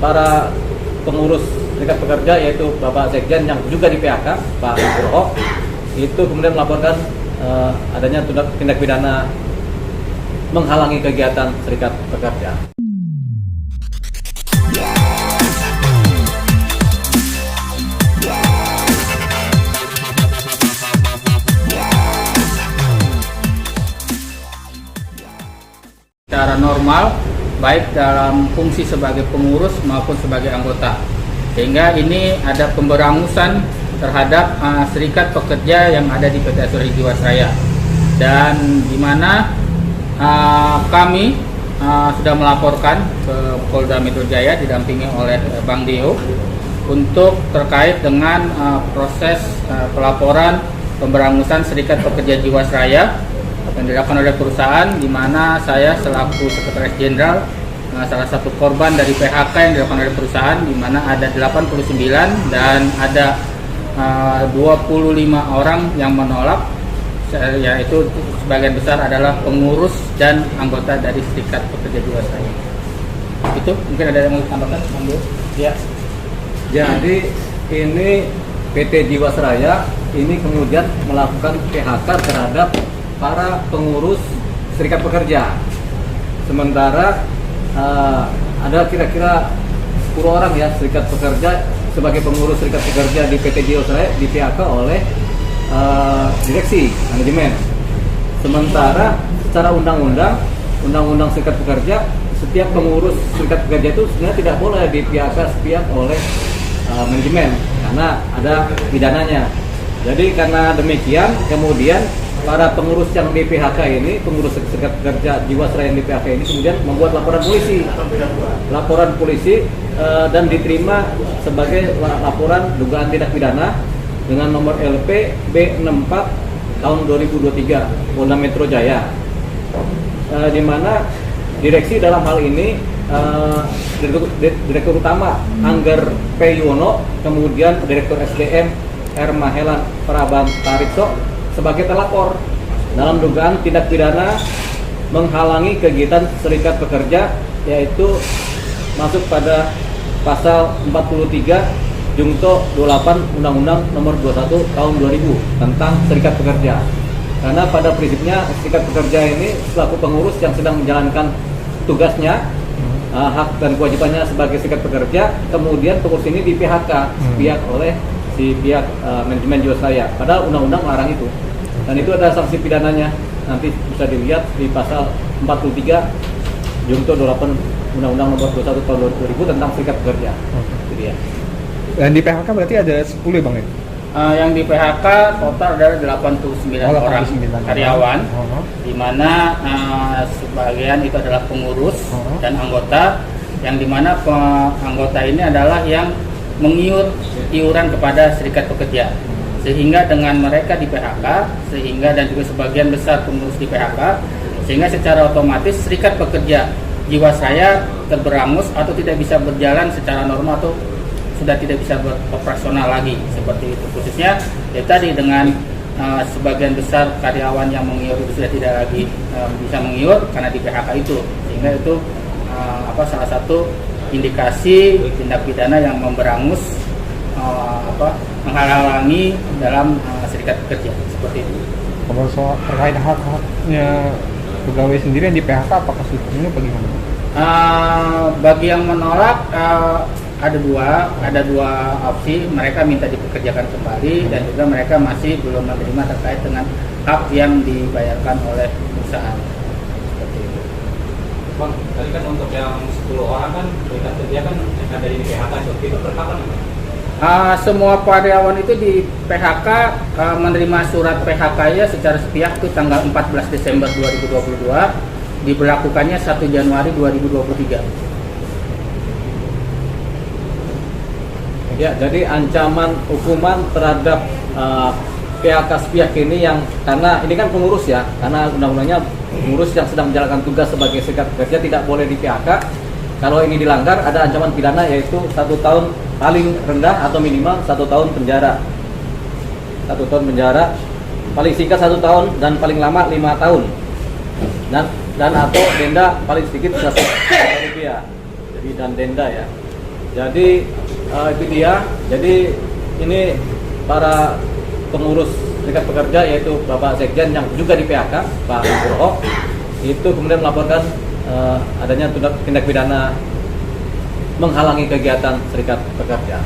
para pengurus serikat pekerja, yaitu Bapak Sekjen yang juga di PHK, Pak Nugroho, itu kemudian melaporkan adanya tindak pidana menghalangi kegiatan serikat pekerja. Secara normal, baik dalam fungsi sebagai pengurus maupun sebagai anggota, sehingga ini ada pemberangusan terhadap serikat pekerja yang ada di PT Asuransi Jiwasraya, dan di mana kami sudah melaporkan ke Polda Metro Jaya didampingi oleh Bang Deo untuk terkait dengan proses pelaporan pemberangusan serikat pekerja Jiwasraya yang dilakukan oleh perusahaan, di mana saya selaku Sekretaris Jenderal salah satu korban dari PHK yang dilakukan oleh perusahaan, di mana ada 89 dan ada 25 orang yang menolak, yaitu sebagian besar adalah pengurus dan anggota dari serikat pekerja Jiwasraya. Itu mungkin ada yang mau ditambahkan, Bang? Ya. Jadi ini PT Jiwasraya ini kemudian melakukan PHK terhadap para pengurus serikat pekerja. Sementara ada kira-kira 10 orang ya serikat pekerja sebagai pengurus serikat pekerja di PT Jiwasraya di PHK oleh direksi manajemen. Sementara secara undang-undang serikat pekerja, setiap pengurus serikat pekerja itu sebenarnya tidak boleh di PHK sepihak oleh manajemen karena ada pidananya. Jadi karena demikian kemudian para pengurus yang di PHK ini, pengurus serikat pekerja Jiwasraya yang di PHK ini kemudian membuat laporan polisi dan diterima sebagai laporan dugaan tindak pidana dengan nomor LP B64 tahun 2023 Polda Metro Jaya, di mana direksi dalam hal ini Direktur Utama Angger P. Yuwono, kemudian Direktur SDM R. Mahelan Prabantarikso sebagai terlapor dalam dugaan tindak pidana menghalangi kegiatan serikat pekerja, yaitu masuk pada pasal 43 Jungto 28 Undang-Undang Nomor 21 Tahun 2000 tentang serikat pekerja. Karena pada prinsipnya serikat pekerja ini selaku pengurus yang sedang menjalankan tugasnya, hak dan kewajibannya sebagai serikat pekerja, kemudian pengurus ini di PHK pihak oleh si pihak manajemen Jiwasraya. Padahal undang-undang melarang itu. Dan itu ada sanksi pidananya. Nanti bisa dilihat di pasal 43 Jungto 28 Undang-Undang Nomor 21 Tahun 2000 tentang serikat pekerja. Jadi ya. Dan di PHK berarti ada 10 ya Bang ya? Yang di PHK total ada 89 orang karyawan, di mana sebagian itu adalah pengurus dan anggota, yang dimana anggota ini adalah yang mengiur iuran kepada serikat pekerja, sehingga dengan mereka di PHK, sehingga dan juga sebagian besar pengurus di PHK, sehingga secara otomatis serikat pekerja Jiwasraya terberangus atau tidak bisa berjalan secara normal atau sudah tidak bisa beroperasional lagi seperti itu. Khususnya ya tadi dengan sebagian besar karyawan yang mengiur itu sudah tidak lagi bisa mengiur karena di PHK itu, sehingga itu salah satu indikasi tindak pidana yang memberangus menghalangi dalam serikat pekerja seperti itu. Kalau soal terkait hak-haknya pegawai sendiri yang di PHK, apakah sistemnya bagaimana? Bagi yang menolak ada dua opsi. Mereka minta dipekerjakan kembali dan juga mereka masih belum menerima terkait dengan hak yang dibayarkan oleh perusahaan. Seperti itu. Bang, tadi kan untuk yang 10 orang kan serikat kerja kan yang ada di PHK, itu berkapan? Semua karyawan itu di PHK menerima surat PHK-nya secara sepihak itu tanggal 14 Desember 2022, diberlakukannya 1 Januari 2023. Ya, jadi ancaman hukuman terhadap PHK sepihak ini yang karena ini kan pengurus ya, karena undang-undangnya pengurus yang sedang menjalankan tugas sebagai serikat pekerja tidak boleh di PHK. Kalau ini dilanggar ada ancaman pidana yaitu 1 tahun paling rendah atau minimal 1 tahun penjara. 1 tahun penjara, paling singkat 1 tahun dan paling lama 5 tahun. Dan atau denda paling sedikit 100 juta rupiah. Jadi dan denda ya. Jadi itu dia. Jadi ini para pengurus serikat pekerja yaitu Bapak Sekjen yang juga di PHK, Pak Nugroho, itu kemudian melaporkan adanya tindak pidana menghalangi kegiatan serikat pekerja.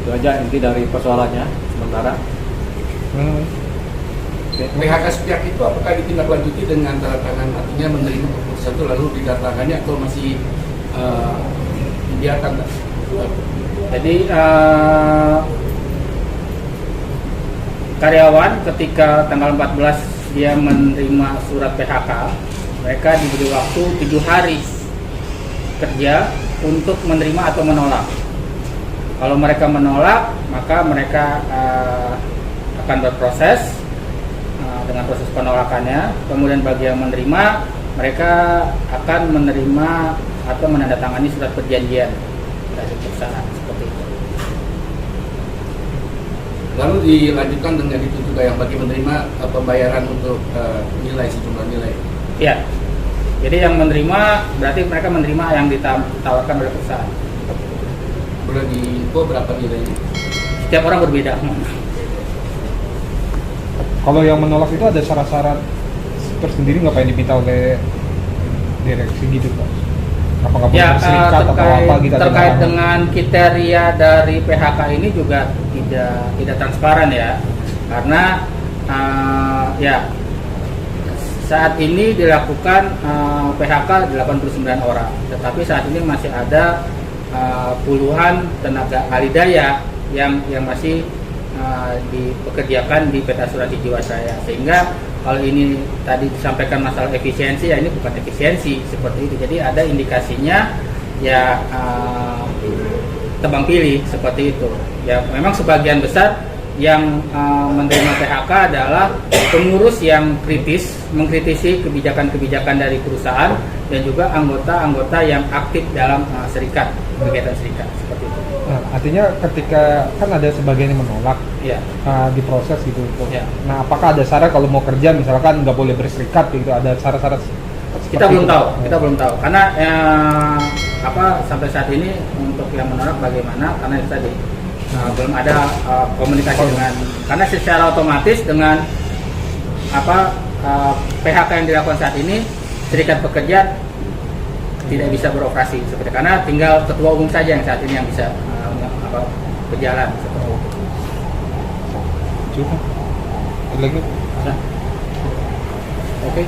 Itu aja inti dari persoalannya sementara. PHK sepihak itu apakah ditindaklanjuti dengan tanda tangan, artinya menerima keputusan itu lalu didatangkannya atau masih dibiarkan? Jadi karyawan ketika tanggal 14 dia menerima surat PHK, mereka diberi waktu 7 hari kerja untuk menerima atau menolak. Kalau mereka menolak, maka mereka akan berproses dengan proses penolakannya. Kemudian bagi yang menerima, mereka akan menerima atau menandatangani surat perjanjian dari perusahaan seperti itu. Lalu dilanjutkan dengan itu juga yang bagi menerima pembayaran untuk nilai, sejumlah nilai. Ya, jadi yang menerima berarti mereka menerima yang ditawarkan oleh perusahaan. Boleh diinfo berapa nilainya? Setiap orang berbeda. Kalau yang menolak itu ada syarat-syarat tersendiri nggak, apa yang diminta oleh direksi gitu Pak? Apa nggak boleh Ya, berserikat atau apa gitu? terkait dengan kriteria dari PHK ini juga tidak transparan ya, karena ya saat ini dilakukan PHK 89 orang, tetapi saat ini masih ada puluhan tenaga ahli daya yang masih dipekerjakan di PT Asuransi Jiwasraya, sehingga kalau ini tadi disampaikan masalah efisiensi, ya ini bukan efisiensi seperti itu. Jadi ada indikasinya ya tebang pilih seperti itu. Ya memang sebagian besar yang menerima PHK adalah pengurus yang kritis, mengkritisi kebijakan-kebijakan dari perusahaan, dan juga anggota-anggota yang aktif dalam kegiatan serikat seperti itu. Nah, artinya ketika kan ada sebagian yang menolak, Ya. diproses gitu. Ya. Nah, apakah ada syarat kalau mau kerja misalkan nggak boleh berserikat gitu? Ada syarat-syarat? Kita belum tahu karena sampai saat ini untuk yang menolak bagaimana, karena itu tadi belum ada komunikasi dengan, karena secara otomatis dengan PHK yang dilakukan saat ini, serikat pekerja tidak bisa beroperasi seperti, karena tinggal ketua umum saja yang saat ini yang bisa berjalan seperti itu. Cukup. Ada lagi? Nah. Oke.